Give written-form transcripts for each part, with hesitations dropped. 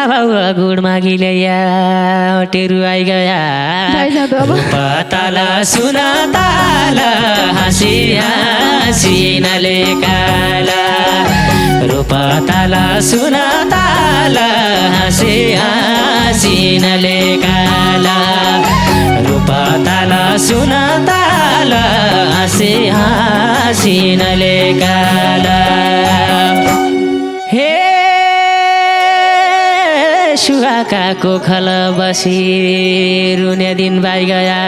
भाउ good मागिले yeah टेरु I गया पताला सुना ताला हाँसी हाँसी नले काला रूपा ताला सुना ताला हाँसी हाँसी नले काला रूपा ताला सुना ताला हाँसी हाँसी नले काला हे सुहाका कोखल बसी रुने दिन बाई गया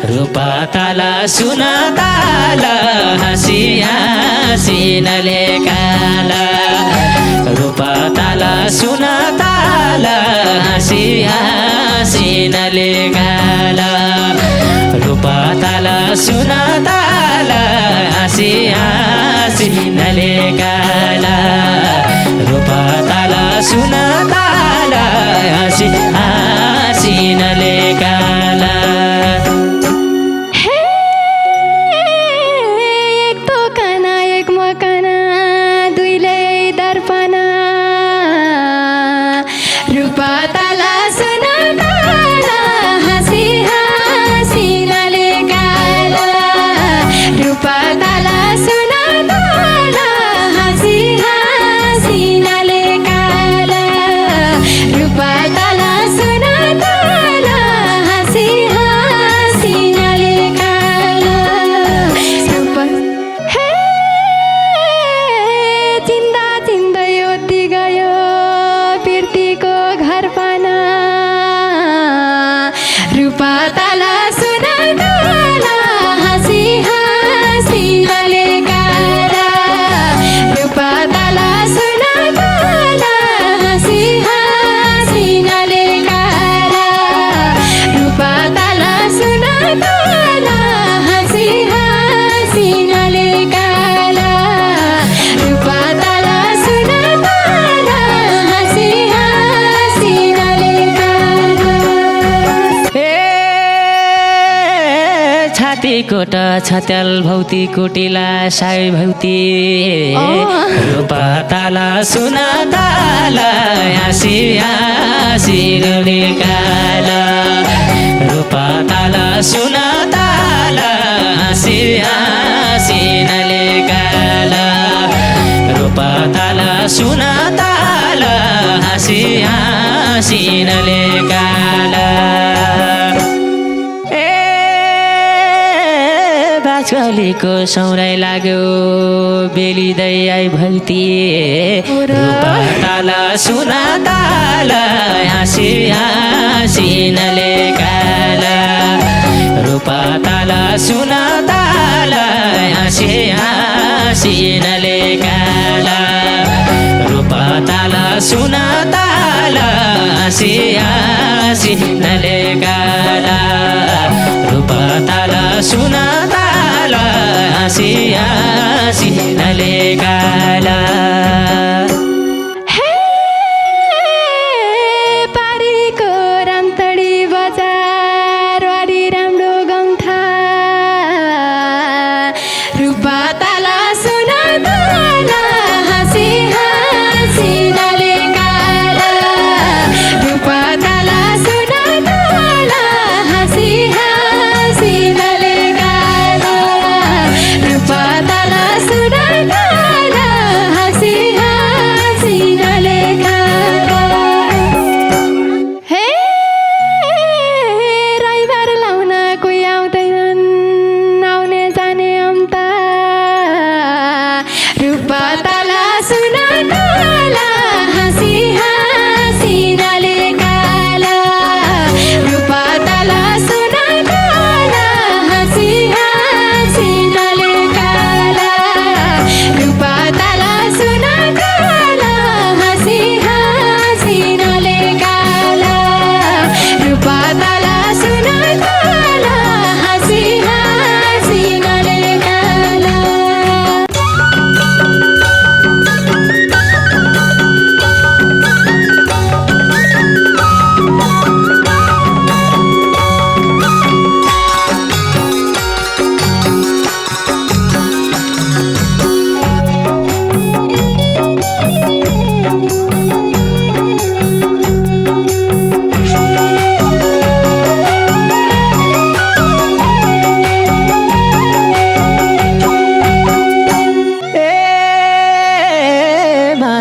रूपा ताला सुना ताला हाँसी हाँसी नले काला रूपा ताला सुना ताला हाँसी हाँसी नले काला रूपा ताला सुना ताला हाँसी हाँसी नले काला रूपा ताला सुना ताला हाँसी हाँसी नले काला एक दोकाना एक मकाना दुईले दर्पणा रूपा ताला सुना ताला हाँसी हाँसी नले काला रूपा ताला सुना ताला हाँसी हाँसी नले काला रूपा ताला सुना ताला हाँसी हाँसी नले काला रूपा हे चिन्दा चिन्दै ओद्दी गयो बिर्तीको घर पाना रूपा ताला सुना ताला हाँसी हाँसी नले काला रूपा ताला सुना ताला हाँसी हाँसी नले काला रूपा ताला सुना ताला हाँसी हाँसी नले काला रूपा ताला सुना ताला हाँसी हाँसी नले काला छाती कोट छत्याल भौती कोटिला साई भौती रूपा ताला सुना ताला हाँसी हाँसी नले काला रूपा ताला सुना ताला हाँसी हाँसी नले काला रूपा ताला सुना ताला हाँसी हाँसी नले काला बाछलीको सौराइ लाग्यो बेलिँदै आई भल्ती रूपा ताला सुना ताला हाँसी हाँसी नले काला रूपा ताला सुना ताला हाँसी हाँसी नले काला रूपा ताला सुना ताला हाँसी हाँसी नले काला रूपा ताला सुना ताला हाँसी हाँसी नले काला हे पारीको रामतडी बजार वारी राम्रो गौथा रूपा ताला सुना ताला हाँसी हाँसी नले काला रूपा ताला सुना ताला हाँसी हाँसी नले काला रूपा ताला सुना ताला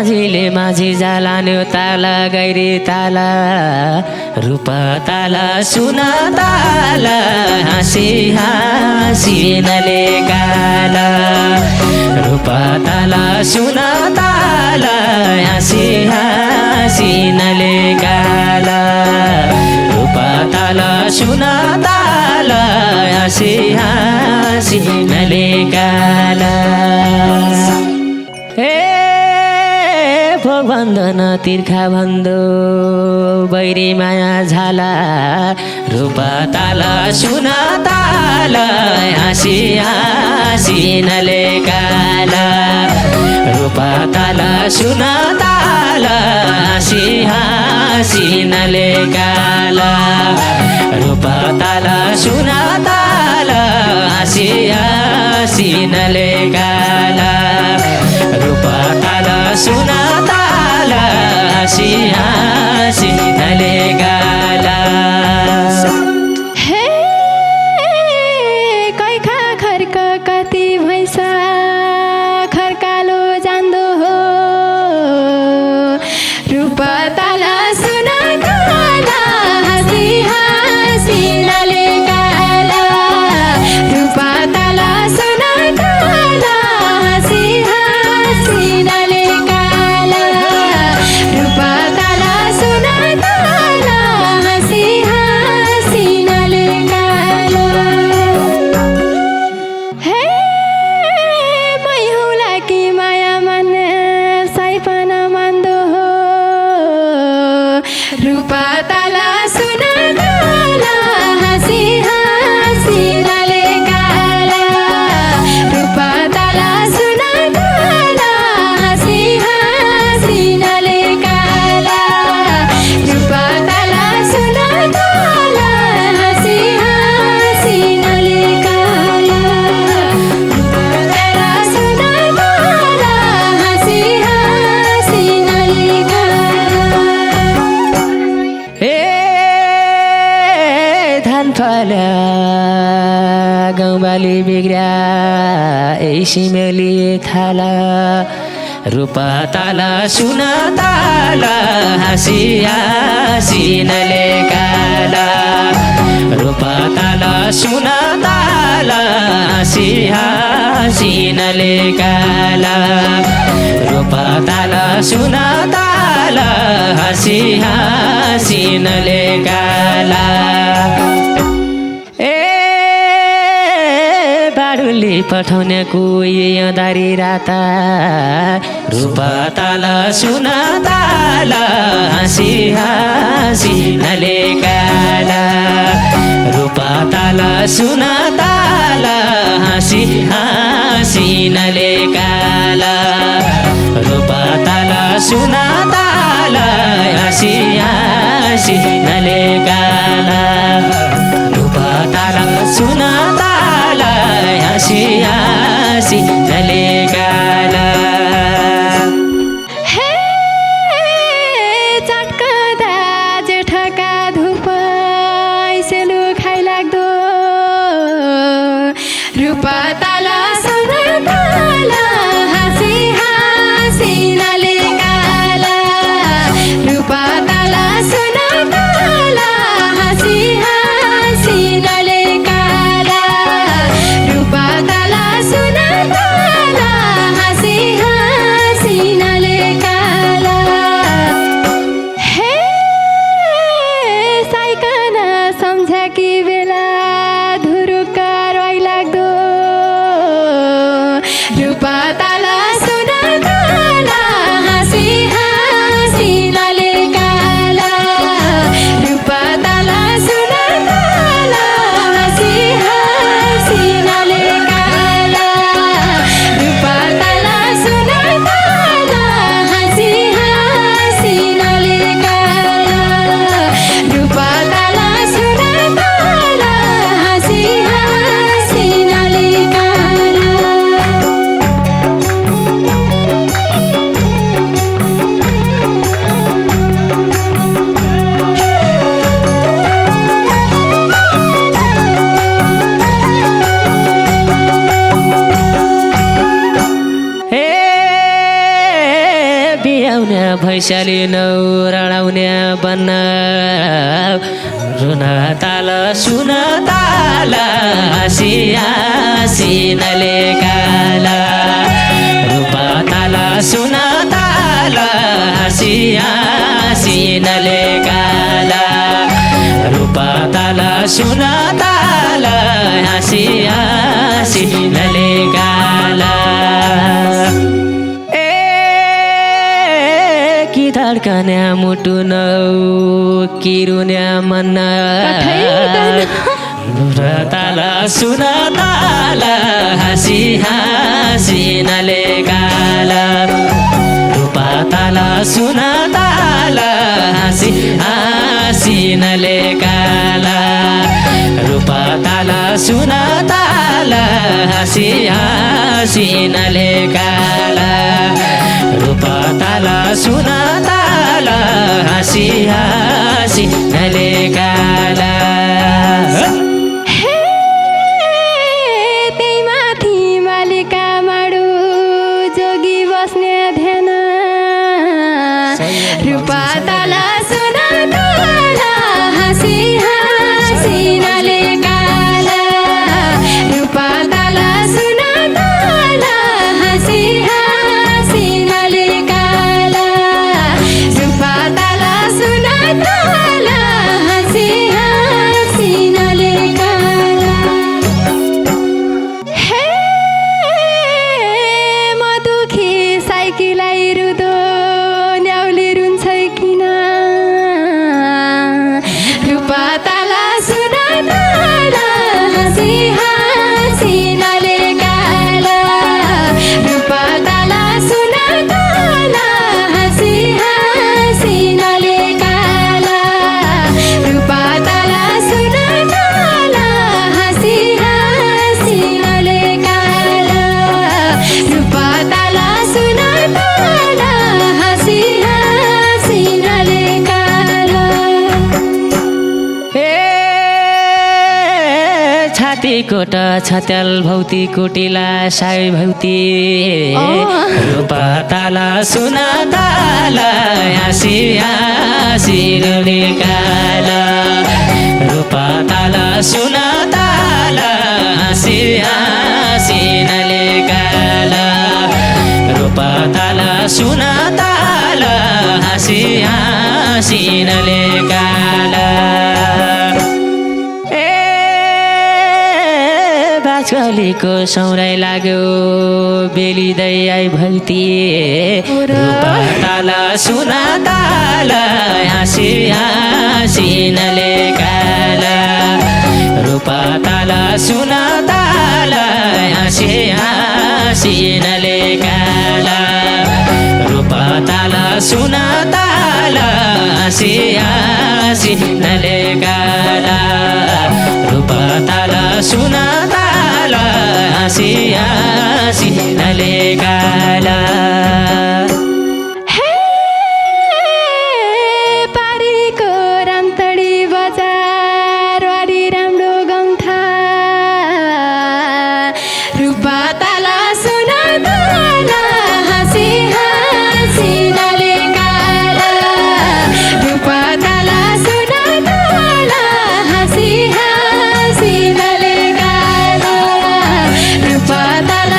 माझीले माझी जाला न्यो ताला गैरी ताला रूप ताला सुना ताला हाँसी हाँसी नले काला रूप ताला सुना ताला हाँसी हाँसी नले काला रूप ताला सुना ताला हाँसी हाँसी नले काला भोग बन्धन तिर्खा भन्दो बैरी माया झाला रूप ताला सुना ताला हाँसी हाँसी नले काला रूप ताला सुना ताला हाँसी हाँसी नले काला रूप ताला सुना ताला हाँसी हाँसी नले काला रूप ताला सुना ताला हाँसी हाँसी नले काला हे कैखा खर्क कति भैँसा खर्कालो जान्दो हो रूप ताला सुना ताला हाँसी हाँसी नले काला रूप ताला सुना ताला हाँसी हाँसी नले काला रूप ताला सुना ताला हाँसी हाँसी नले काला हे मै हुला कि माया मन सैपन मान्दो हो रूप ताला सुना ताला हाँसी हाँसी नले काला रूप ताला सुना ताला हाँसी हाँसी नले काला रूप ताला सुना ताला हाँसी हाँसी नले काला रूप ताला सुना ताला हाँसी हाँसी नले काला ए धान फल्या गाउँबाली बिग्रा सिमेली थाला रूप ताला सुना ताला हाँसी हाँसी नले काला रूप ताला सुना ताला हाँसी हाँसी नले काला रूप ताला सुना ताला हाँसी हाँसी नले काला बाडुली पठाउने कोही दारी राता रूप ताला सुना ताला हाँसी हाँसी नले काला रूप ताला सुना ताला हाँसी हाँसी नले काला रूप ताला सुना ताला हाँसी हाँसी नले काला रूप ताला सुना ताला हाँसी हाँसी नले काला हे चटकदा जेठका धुप सेलु खाइ लाग्दो रूप ताला सुना ताला हाँसी हाँसी नले काला आउने भैँसाली नौराउने बन्न रुन ताल सुन ताल हाँसी हाँसी नले काला रूप ताल सुन ताल हाँसी हाँसी नले काला रूप ताल सुन ताल हाँसी हाँसी नले काला कि धड्कन्या मुटु नौ कि रुन्या मन ताल सुन ताल हाँसी हाँसी नले काला रूप ताल सुन ताल हाँसी हाँसी नले काला रूप ताल सुन ताल हाँसी हाँसी नले काला रूप ताल सुन ताल हाँसी हाँसी नले काला त्यही माथि मालिका माडु जोगी बस्ने ध्यान रूप ताल सुन ताल हाँसी हाँसी नले काला रूप ताल सुन ताल हाँसी हाँसी नले काला रूप ताल सुन ताल हाँसी हाँसी नले काला हे म दुखी साइकिलाई रुदो न्याउले रुन्छ किन रूप ताल सुन ताल हाँसी हाँसी नले काला रूप ताल सुन ताल हाँसी हाँसी नले काला रूप ताल सुन ताल हाँसी हाँसी नले काला रूप ताल सुन ताल हाँसी हाँसी नले काला छाती कोट छत्याल भौती कोटिला साई भौती रूप ताल सुन ताल हाँसी हाँसी नले काला रूप ताल सुन ताल हाँसी हाँसी नले काला रूप ताल सुन ताल हाँसी हाँसी नले काला बाछलीको सौराइ लाग्यो बेलिँदै आई भैती रूप ताल सुन ताल हाँसी हाँसी नले काला रूप ताल सुन ताल हाँसी हाँसी नले काला रूप ताल सुन ताल हाँसी हाँसी नले काला रूप ताल सुन ताल हाँसी हाँसी नले काला हे पारीको रामतडी बजार वारी राम्रो गउँथा रूप ताल सुन ताल हाँसी हाँसी नले काला रूप ताल सुन ताल हाँसी हाँसी नले काला रूप ताल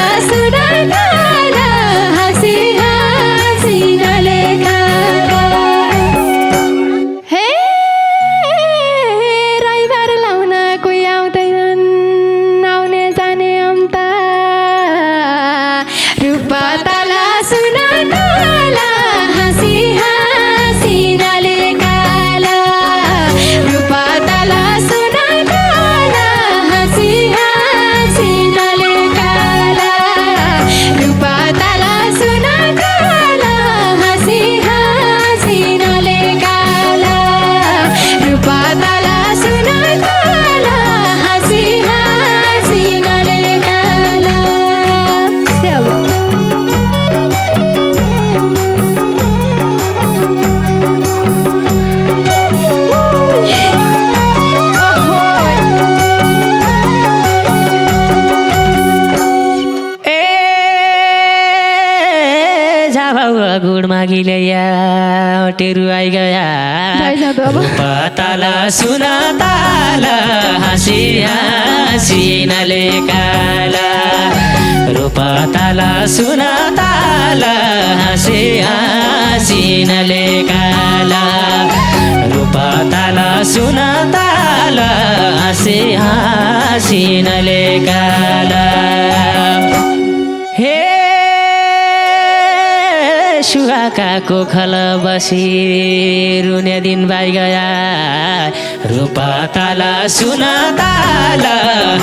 भाउ गुड मागिले या टेरु आई गया पताला सुना ताला हाँसी हाँसी नले काला रूपताला सुना ताला हाँसी हाँसी नले काला रूपताला सुना ताला हाँसी हाँसी नले काला हे सुहाकाको खल बसी रुने दिन बाई गया रूपताला सुना ताला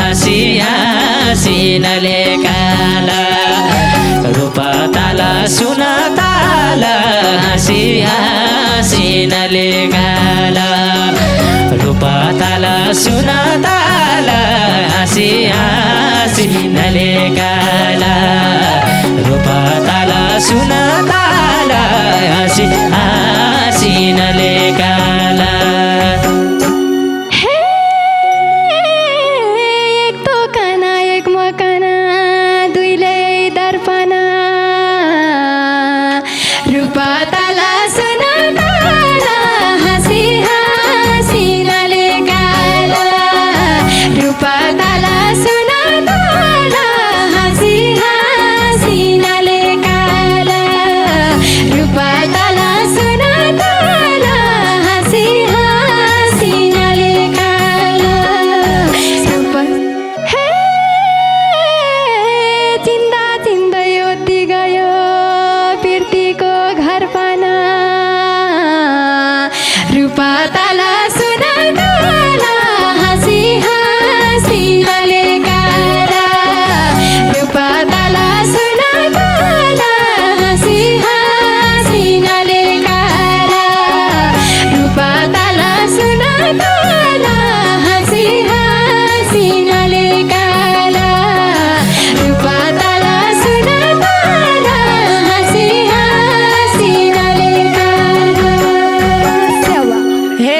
हाँसी हाँसी नले काला रूपताला सुना ताला हाँसी हाँसी नले काला रूपताला सुना ताला हाँसी हाँसी नले काला रूपताला सुना ताला हाँसी हाँसी नले काला एक दोकाना एक मकाना दुईले दर्पणा रूपताला सुना ताला हाँसी हाँसी नले काला रूपताला सुना ताला हाँसी हाँसी नले काला रूपताला सुना ताला हाँसी हाँसी नले काला हे चिन्दा चिन्दै ओद्दी गयो बिर्तीको घर पाना रूपताला सुना ताला हाँसी हाँसी नले काला रूपताला सुना ताला हाँसी हाँसी नले काला रूपताला सुना ताला हाँसी हाँसी नले काला रूपताला सुना ताला हाँसी हाँसी नले काला हे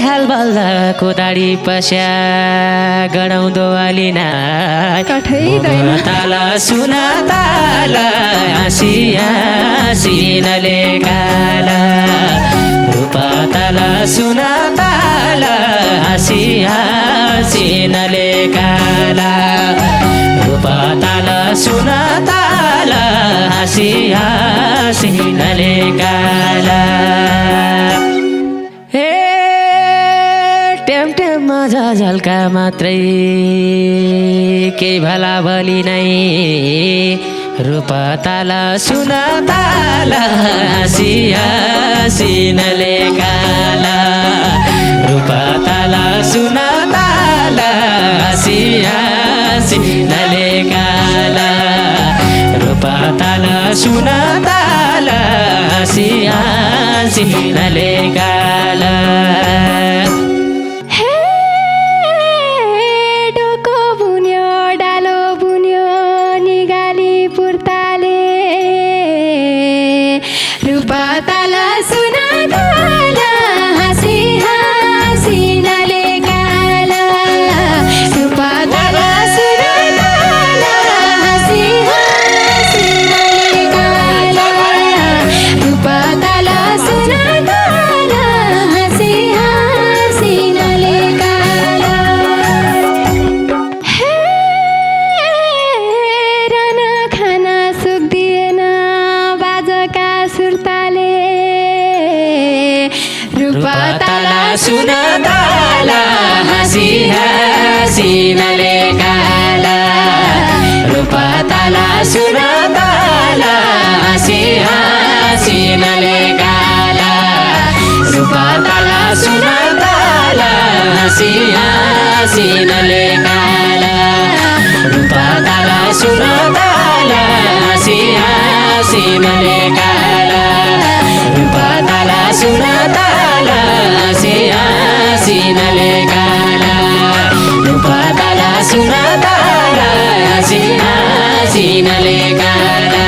हालबल्दाको दाडी पस्या गडाउँदो अलिना ताला सुना ताला हाँसी हाँसी नले काला रूपताला सुना ताला हाँसी हाँसी नले काला रूपताला सुना ताला हाँसी हाँसी नले काला हे टेम टेममा झल्का मात्रै केही भला भली नै रूपताला सुना ताला हाँसी हाँसी नले काला रूपताला सुना ताला हाँसी हाँसी नले काला रूपताला सुना ताला हाँसी हाँसी नले काला डोको बुन्यो डालो बुन्यो निगाली पुर्ताले रूपताला सुना ताला हाँसी हाँसी नले काला रूपताला सुना ताला हाँसी हाँसी नले काला रूपताला सुना ताला हाँसी हाँसी नले काला राना खाना सुख दिएन बाजका सुर्ताले रूपताला सुना ताला हाँसी हाँसी नले काला रूपताला सुना ताला हाँसी हाँसी नले काला रूपताला सुना ताला हाँसी हाँसी नले काला रूपताला सुना ताला हाँसी हाँसी नले काला रूपताला सुना ताला हाँसी हाँसी नले काला रूपताला सुना ताला हाँसी हाँसी नले काला